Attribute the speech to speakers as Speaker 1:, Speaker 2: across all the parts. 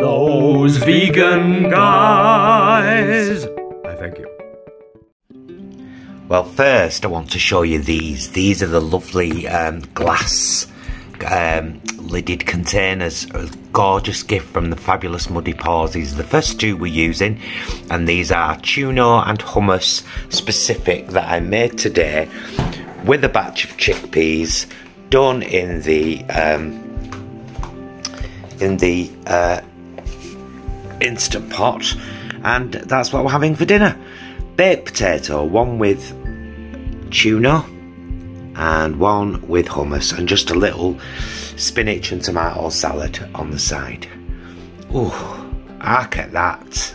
Speaker 1: Those vegan guys. Thank you.
Speaker 2: Well, first I want to show you these. These are the lovely glass lidded containers. A gorgeous gift from the fabulous Muddy Paws. These are the first two we're using, and these are tuna and hummus specific that I made today with a batch of chickpeas done in the Instant Pot, and that's what we're having for dinner. Baked potato, one with tuna and one with hummus, and just a little spinach and tomato salad on the side. Ooh, look at that.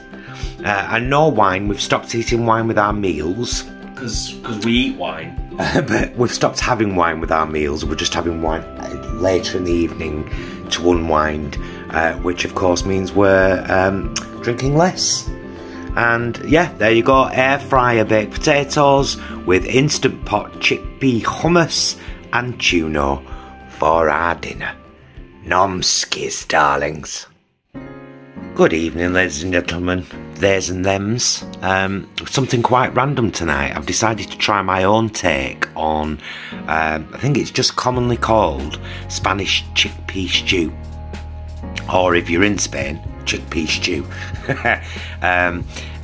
Speaker 2: And no wine. We've stopped eating wine with our meals
Speaker 1: Because we eat wine.
Speaker 2: but we've stopped having wine with our meals. We're just having wine later in the evening to unwind, which of course means we're drinking less. And yeah, there you go, air fryer baked potatoes with Instant Pot chickpea hummus and tuna for our dinner. Nomskis, darlings. Good evening, ladies and gentlemen, theys and thems. Something quite random tonight. I've decided to try my own take on, I think it's just commonly called Spanish chickpea stew. Or if you're in Spain, chickpea stew.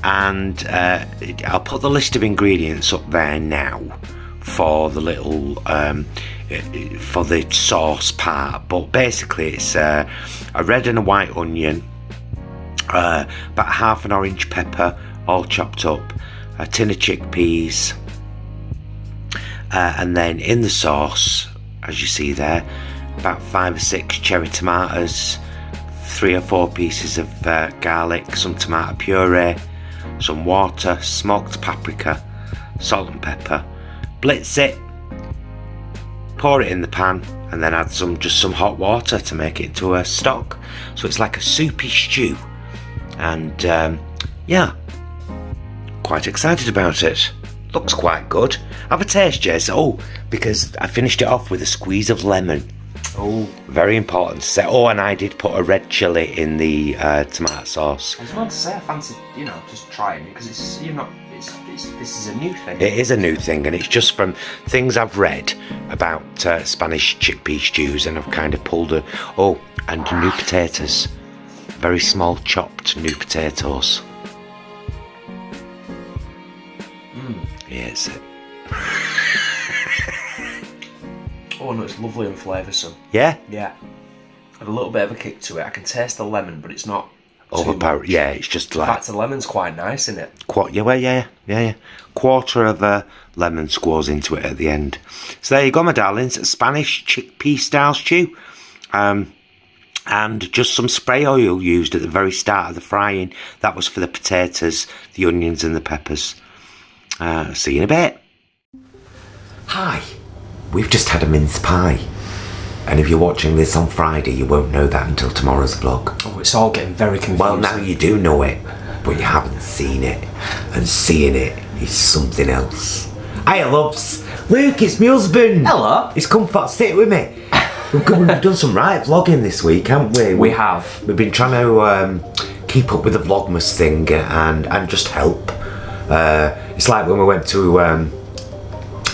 Speaker 2: I'll put the list of ingredients up there now for the little for the sauce part, but basically it's a red and a white onion, about half an orange pepper all chopped up, a tin of chickpeas, and then in the sauce, as you see there, about 5 or 6 cherry tomatoes, 3 or 4 pieces of garlic, some tomato puree, some water, smoked paprika, salt and pepper. Blitz it, pour it in the pan, and then add just some hot water to make it into a stock. So it's like a soupy stew. And yeah, quite excited about it. Looks quite good. Have a taste, Jess. Oh, because I finished it off with a squeeze of lemon. Oh, very important to say. Oh, and I did put a red chilli in the tomato sauce.
Speaker 1: I was about to say I fancy, you know, just trying it, because it's, you know, this is a new thing.
Speaker 2: It is a new thing, and it's just from things I've read about Spanish chickpea stews, and I've kind of pulled a... Oh, and new potatoes. Very small chopped new potatoes. Yes.
Speaker 1: Oh no, it's lovely and flavoursome.
Speaker 2: Yeah?
Speaker 1: Yeah. Had a little bit of a kick to it. I can taste the lemon, but it's not
Speaker 2: overpowered. Yeah, it's just like...
Speaker 1: In fact, the lemon's quite nice, isn't it?
Speaker 2: Yeah. Quarter of a lemon squoze into it at the end. So there you go, my darlings. Spanish chickpea style stew. And just some spray oil used at the very start of the frying. That was for the potatoes, the onions and the peppers. See you in a bit. Hi. We've just had a mince pie. And if you're watching this on Friday, you won't know that until tomorrow's vlog.
Speaker 1: Oh, it's all getting very confusing.
Speaker 2: Well, now you do know it, but you haven't seen it. And seeing it is something else. Hiya, loves. Luke, it's my husband.
Speaker 1: Hello.
Speaker 2: He's come for sit with me. We've done some right vlogging this week, haven't we?
Speaker 1: We have.
Speaker 2: We've been trying to keep up with the Vlogmas thing and just help. It's like when we went to...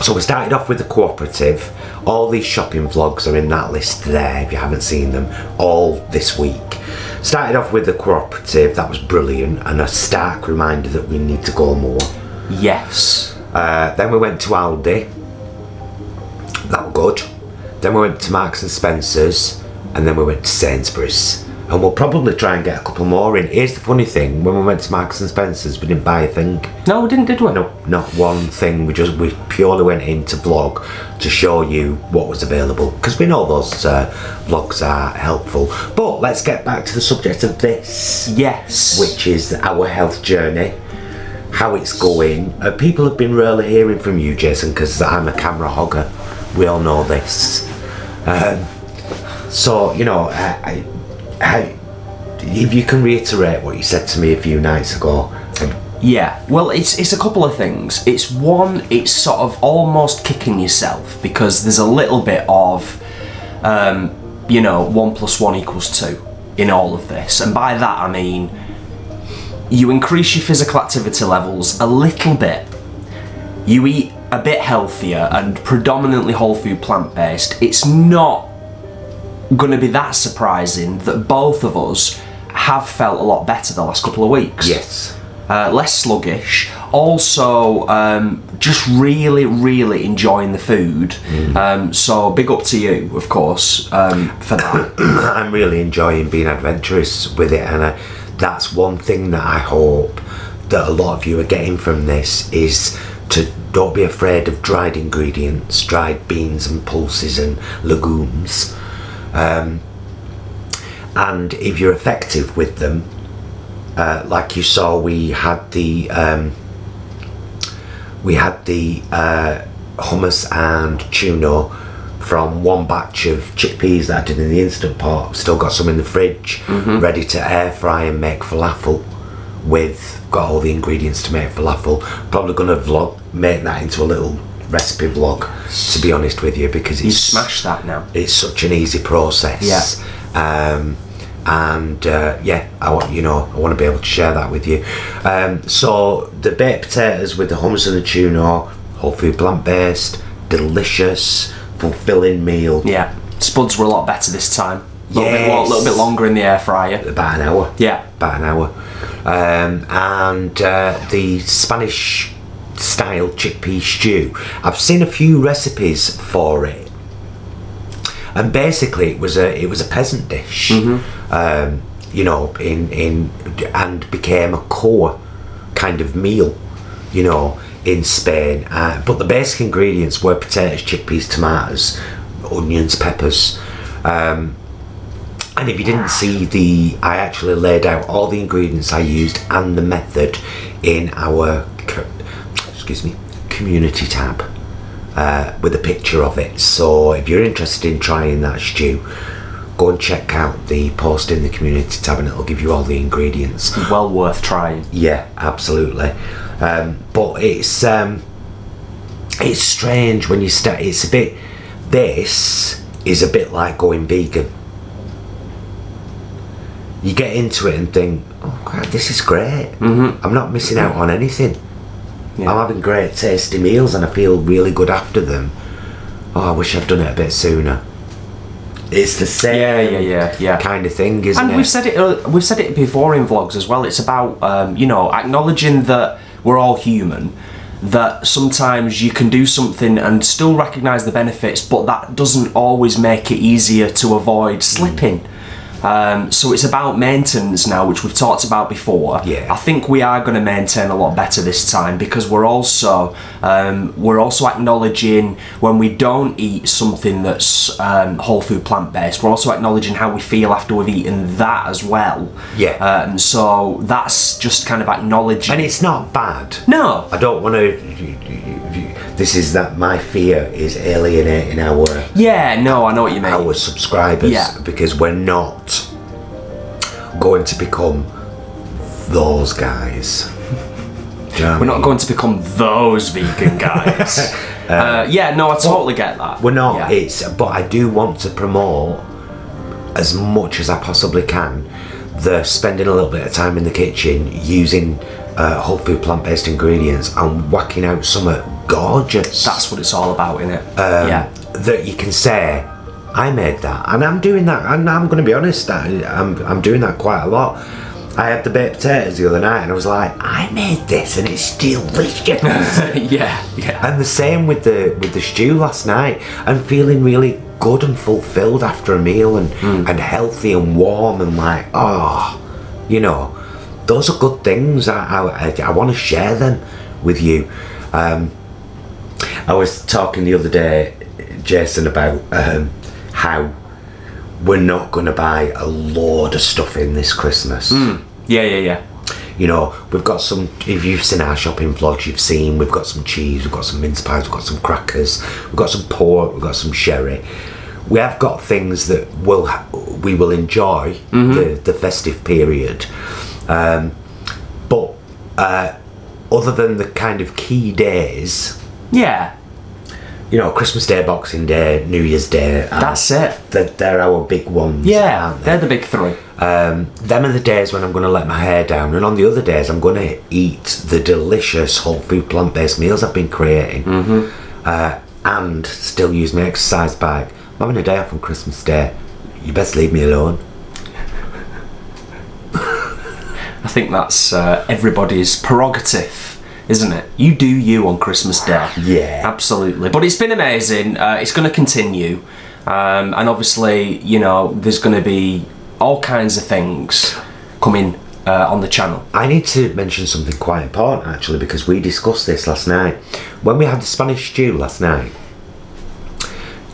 Speaker 2: So we started off with the cooperative. All these shopping vlogs are in that list there if you haven't seen them, all this week. Started off with the cooperative, that was brilliant, and a stark reminder that we need to go more.
Speaker 1: Yes.
Speaker 2: Then we went to Aldi, that was good. Then we went to Marks and Spencer's, and then we went to Sainsbury's. And we'll probably try and get a couple more in. Here's the funny thing, when we went to Marks and Spencer's, we didn't buy a thing.
Speaker 1: No, we didn't, did we?
Speaker 2: No, not one thing. We purely went in to vlog to show you what was available, because we know those vlogs are helpful. But let's get back to the subject of this.
Speaker 1: Yes.
Speaker 2: Which is our health journey, how it's going. People have been really hearing from you, Jason, because I'm a camera hogger. We all know this. So, you know, if you can reiterate what you said to me a few nights ago.
Speaker 1: Yeah, well, it's a couple of things. It's one, it's sort of almost kicking yourself, because there's a little bit of, you know, 1 + 1 = 2. in all of this, and by that I mean you increase your physical activity levels a little bit, you eat a bit healthier and predominantly whole food plant-based, it's not going to be that surprising that both of us have felt a lot better the last couple of weeks.
Speaker 2: Yes.
Speaker 1: Less sluggish, also just really enjoying the food. So big up to you, of course, for that.
Speaker 2: I'm really enjoying being adventurous with it, and that's one thing that I hope that a lot of you are getting from this, is to don't be afraid of dried ingredients, dried beans and pulses and legumes, and if you're effective with them, like you saw, we had the hummus and tuna from one batch of chickpeas that I did in the Instant Pot. Still got some in the fridge, ready to air fry and make falafel with. Got all the ingredients to make falafel. Probably gonna make that into a little recipe vlog, to be honest with you, because
Speaker 1: you smash that now.
Speaker 2: It's such an easy process.
Speaker 1: Yeah.
Speaker 2: Yeah, I want to be able to share that with you. So the baked potatoes with the hummus and the tuna, whole food, plant-based, delicious, fulfilling meal.
Speaker 1: Yeah, spuds were a lot better this time. A
Speaker 2: Yes.
Speaker 1: little bit longer in the air fryer.
Speaker 2: About an hour.
Speaker 1: Yeah,
Speaker 2: about an hour. And the Spanish style chickpea stew. I've seen a few recipes for it, and basically it was a peasant dish. You know, and became a core kind of meal, you know, in Spain. But the basic ingredients were potatoes, chickpeas, tomatoes, onions, peppers. And if you didn't see I actually laid out all the ingredients I used and the method in our community tab with a picture of it. So if you're interested in trying that stew, go and check out the post in the community tab, and it'll give you all the ingredients.
Speaker 1: well worth trying.
Speaker 2: Yeah, absolutely. But it's strange when you start. This is a bit like going vegan. You get into it and think, oh God, this is great. I'm not missing out on anything.
Speaker 1: Yeah.
Speaker 2: I'm having great tasty meals and I feel really good after them. Oh, I wish I'd done it a bit sooner. It's the same
Speaker 1: yeah.
Speaker 2: kind of thing, isn't it?
Speaker 1: And we've said it before in vlogs as well. It's about you know, acknowledging that we're all human, that sometimes you can do something and still recognise the benefits, but that doesn't always make it easier to avoid slipping. So it's about maintenance now, which we've talked about before.
Speaker 2: Yeah.
Speaker 1: I think we are going to maintain a lot better this time, because we're also acknowledging when we don't eat something that's whole food plant-based, we're also acknowledging how we feel after we've eaten that as well.
Speaker 2: Yeah.
Speaker 1: So that's just kind of acknowledging.
Speaker 2: And it's not bad.
Speaker 1: No.
Speaker 2: I don't want to. This is that my fear is alienating our.
Speaker 1: Yeah, no, I know what you mean.
Speaker 2: Our subscribers,
Speaker 1: Yeah.
Speaker 2: because we're not going to become those guys. Do you know what I
Speaker 1: We're not
Speaker 2: mean?
Speaker 1: going to become those vegan guys. Yeah, no, I totally get that.
Speaker 2: We're not.
Speaker 1: Yeah.
Speaker 2: But I do want to promote as much as I possibly can the spending a little bit of time in the kitchen using whole food plant-based ingredients and whacking out something gorgeous.
Speaker 1: That's what it's all about, innit? Yeah.
Speaker 2: That you can say, I made that, and I'm doing that, and I'm going to be honest, I'm doing that quite a lot. I had the baked potatoes the other night and I was like, I made this and it's delicious.
Speaker 1: Yeah.
Speaker 2: And the same with the stew last night, and feeling really good and fulfilled after a meal, and healthy and warm, and like, oh, you know, those are good things. I want to share them with you. I was talking the other day, Jason, about how we're not going to buy a load of stuff in this Christmas.
Speaker 1: Yeah.
Speaker 2: You know, we've got some, if you've seen our shopping vlogs, you've seen we've got some cheese, we've got some mince pies, we've got some crackers, we've got some pork, we've got some sherry. We have got things that we will enjoy the festive period. But other than the kind of key days,
Speaker 1: Yeah.
Speaker 2: you know, Christmas Day, Boxing Day, New Year's Day.
Speaker 1: That's it.
Speaker 2: They're our big ones.
Speaker 1: Yeah,
Speaker 2: aren't they?
Speaker 1: they're the big three.
Speaker 2: Them are the days when I'm going to let my hair down, and on the other days I'm going to eat the delicious whole food plant-based meals I've been creating, and still use my exercise bag. I'm having a day off on Christmas Day. You best leave me alone.
Speaker 1: I think that's everybody's prerogative, isn't it? You do you on Christmas Day.
Speaker 2: Yeah.
Speaker 1: Absolutely. But it's been amazing. It's going to continue. And obviously, you know, there's going to be all kinds of things coming on the channel. I
Speaker 2: need to mention something quite important, actually, because we discussed this last night. When we had the Spanish stew last night,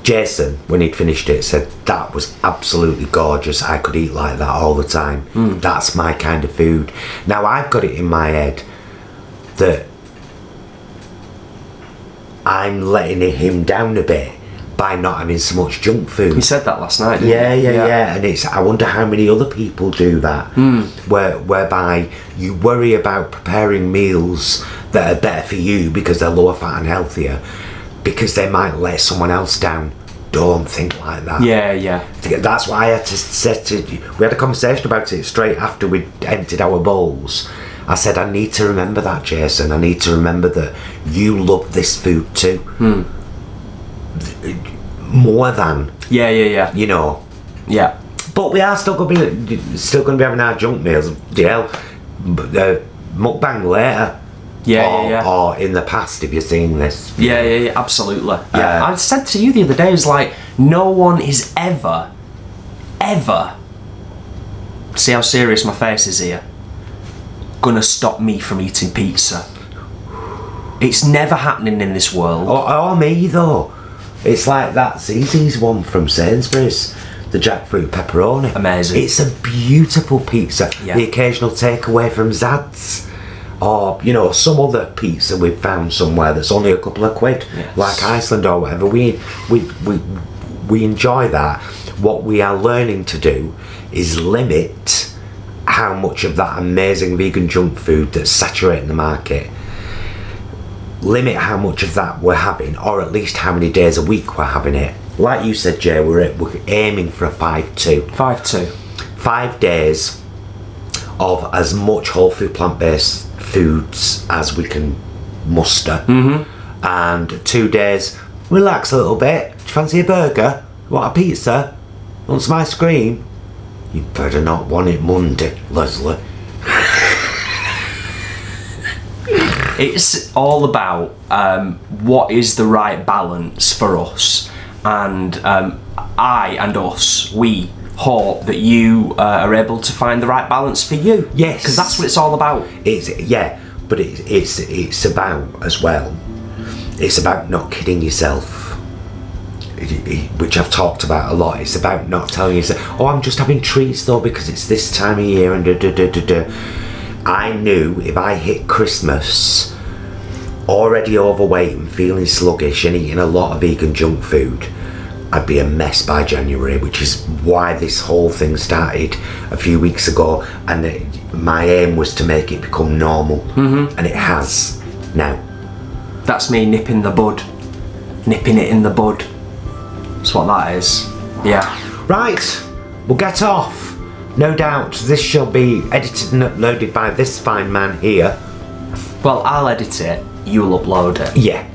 Speaker 2: Jason, when he'd finished it, said, that was absolutely gorgeous. I could eat like that all the time. That's my kind of food. Now, I've got it in my head that I'm letting him down a bit by not having so much junk food.
Speaker 1: He said that last night, didn't
Speaker 2: he? Yeah. And I wonder how many other people do that, whereby you worry about preparing meals that are better for you because they're lower fat and healthier, because they might let someone else down. Don't think like that.
Speaker 1: Yeah.
Speaker 2: That's why I had to say to you, we had a conversation about it straight after we'd emptied our bowls. I said, I need to remember that, Jason. I need to remember that you love this food too. More than.
Speaker 1: Yeah.
Speaker 2: You know.
Speaker 1: Yeah.
Speaker 2: But we are still going to be having our junk meals. Mukbang later. Or in the past, if you're seeing this.
Speaker 1: Yeah, absolutely. Yeah, I said to you the other day, it's like, no one is ever, see how serious my face is here, gonna stop me from eating pizza. It's never happening in this world.
Speaker 2: Or me, though. It's like that Zzz's one from Sainsbury's, the jackfruit pepperoni.
Speaker 1: Amazing.
Speaker 2: It's a beautiful pizza. Yeah. The occasional takeaway from Zad's. Or, you know, some other pizza we've found somewhere that's only a couple of quid, like Iceland or whatever. We enjoy that. What we are learning to do is limit how much of that amazing vegan junk food that's saturating the market, limit how much of that we're having, or at least how many days a week we're having it. Like you said, Jay, we're aiming for a 5-2.
Speaker 1: 5-2. 5
Speaker 2: days of as much whole food plant-based foods as we can muster, and 2 days relax a little bit. Do you fancy a burger? Want a pizza? Want some ice cream? You better not want it Monday, Leslie.
Speaker 1: It's all about what is the right balance for us, and we hope that you are able to find the right balance for you.
Speaker 2: Yes,
Speaker 1: because that's what it's all about.
Speaker 2: But it's about as well. It's about not kidding yourself, which I've talked about a lot. It's about not telling yourself, "Oh, I'm just having treats though because it's this time of year." And I knew if I hit Christmas already overweight and feeling sluggish and eating a lot of vegan junk food, I'd be a mess by January, which is why this whole thing started a few weeks ago, and my aim was to make it become normal, and it has now.
Speaker 1: That's me nipping it in the bud. That's what that is. Yeah.
Speaker 2: Right, we'll get off. No doubt this shall be edited and uploaded by this fine man here.
Speaker 1: Well, I'll edit it, you'll upload it.
Speaker 2: Yeah.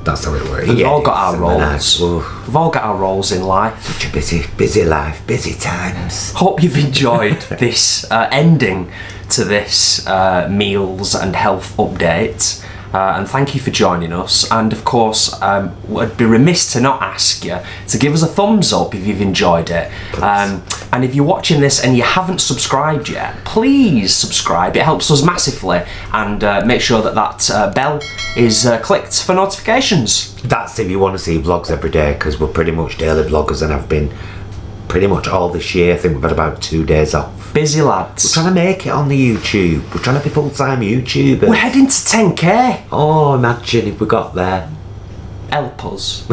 Speaker 2: That's how it works.
Speaker 1: We've all got our roles. We've all got our roles in life.
Speaker 2: Such a busy life, busy times.
Speaker 1: Hope you've enjoyed this ending to this meals and health update. And thank you for joining us. And of course, I'd be remiss to not ask you to give us a thumbs up if you've enjoyed it. And if you're watching this and you haven't subscribed yet, please subscribe. It helps us massively. And make sure that that bell is clicked for notifications.
Speaker 2: That's if you want to see vlogs every day, because we're pretty much daily vloggers and have been pretty much all this year. I think we've had about 2 days off.
Speaker 1: Busy lads.
Speaker 2: We're trying to make it on the YouTube. We're trying to be full-time YouTubers.
Speaker 1: We're heading to 10k.
Speaker 2: Oh, imagine if we got there.
Speaker 1: Help us.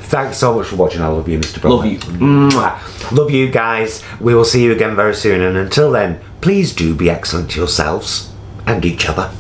Speaker 2: Thanks so much for watching. I love you, Mr. Bromley.
Speaker 1: Love you.
Speaker 2: Mwah. Love you guys. We will see you again very soon. And until then, please do be excellent to yourselves and each other.